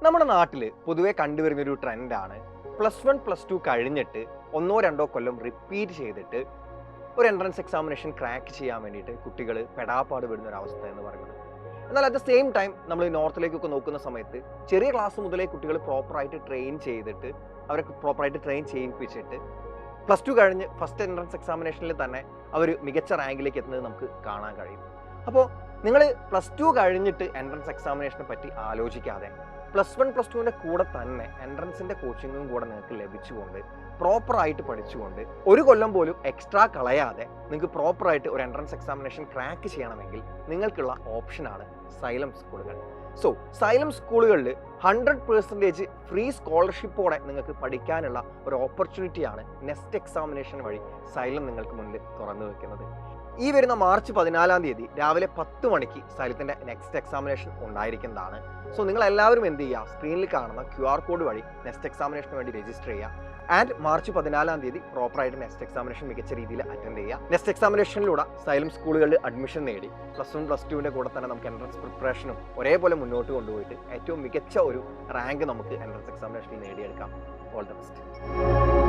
നമ്മുടെ നാട്ടിൽ പൊതുവെ കണ്ടുവരുന്നൊരു ട്രെൻഡാണ് +1 +2 കഴിഞ്ഞിട്ട് 1-2 കൊല്ലം റിപ്പീറ്റ് ചെയ്തിട്ട് ഒരു എൻട്രൻസ് എക്സാമിനേഷൻ ക്രാക്ക് ചെയ്യാൻ വേണ്ടിയിട്ട് കുട്ടികൾ പെടാപ്പാട് വിടുന്ന ഒരു അവസ്ഥ എന്ന് പറയുന്നത്. എന്നാൽ അറ്റ് ദ സെയിം ടൈം നമ്മൾ നോർത്തിലേക്കൊക്കെ നോക്കുന്ന സമയത്ത് ചെറിയ ക്ലാസ് മുതലേ കുട്ടികൾ പ്രോപ്പറായിട്ട് ട്രെയിൻ ചെയ്തിട്ട് അവരെ പ്രോപ്പറായിട്ട് ട്രെയിൻ ചെയ്യിപ്പിച്ചിട്ട് +2 കഴിഞ്ഞ് ഫസ്റ്റ് എൻട്രൻസ് എക്സാമിനേഷനിൽ തന്നെ അവർ മികച്ച റാങ്കിലേക്ക് എത്തുന്നത് നമുക്ക് കാണാൻ കഴിയും. അപ്പോൾ നിങ്ങൾ +2 കഴിഞ്ഞിട്ട് എൻട്രൻസ് എക്സാമിനേഷനെ പറ്റി ആലോചിക്കാതെ +1 +2ൻ്റെ കൂടെ തന്നെ എൻട്രൻസിൻ്റെ കോച്ചിങ്ങും കൂടെ നിങ്ങൾക്ക് ലഭിച്ചുകൊണ്ട് പ്രോപ്പറായിട്ട് പഠിച്ചുകൊണ്ട് ഒരു കൊല്ലം പോലും എക്സ്ട്രാ കളയാതെ നിങ്ങൾക്ക് പ്രോപ്പറായിട്ട് ഒരു എൻട്രൻസ് എക്സാമിനേഷൻ ക്രാക്ക് ചെയ്യണമെങ്കിൽ നിങ്ങൾക്കുള്ള ഓപ്ഷനാണ് സൈലം സ്കൂളുകൾ. സോ സൈലം സ്കൂളുകളിൽ 100% ഫ്രീ സ്കോളർഷിപ്പോടെ നിങ്ങൾക്ക് പഠിക്കാനുള്ള ഒരു ഓപ്പർച്യൂണിറ്റിയാണ് നെക്സ്റ്റ് എക്സാമിനേഷൻ വഴി സൈലം നിങ്ങൾക്ക് മുന്നിൽ തുറന്നു വെക്കുന്നത്. ഈ വരുന്ന മാർച്ച് 14 രാവിലെ 10 മണിക്ക് സൈലത്തിൻ്റെ നെക്സ്റ്റ് എക്സാമിനേഷൻ ഉണ്ടായിരിക്കുന്നതാണ്. സോ നിങ്ങൾ എല്ലാവരും എന്ത് ചെയ്യുക, സ്ക്രീനിൽ കാണുന്ന QR കോഡ് വഴി നെക്സ്റ്റ് എക്സാമിനേഷന് വേണ്ടി രജിസ്റ്റർ ചെയ്യുക. ആൻഡ് മാർച്ച് 14 പ്രോപ്പറായിട്ട് നെക്സ്റ്റ് എക്സാമിനേഷൻ മികച്ച രീതിയിൽ അറ്റൻഡ് ചെയ്യുക. നെക്സ്റ്റ് എക്സാമിനേഷനിലൂടെ സൈലം സ്കൂളുകളിൽ അഡ്മിഷൻ നേടി +1 +2ൻ്റെ കൂടെ തന്നെ നമുക്ക് എൻട്രൻസ് പ്രിപ്പറേഷനും ഒരേപോലെ മുന്നോട്ട് കൊണ്ടുപോയിട്ട് ഏറ്റവും മികച്ച ഒരു റാങ്ക് നമുക്ക് എൻട്രൻസ് എക്സാമിനേഷനിൽ നേടിയെടുക്കാം. All the best.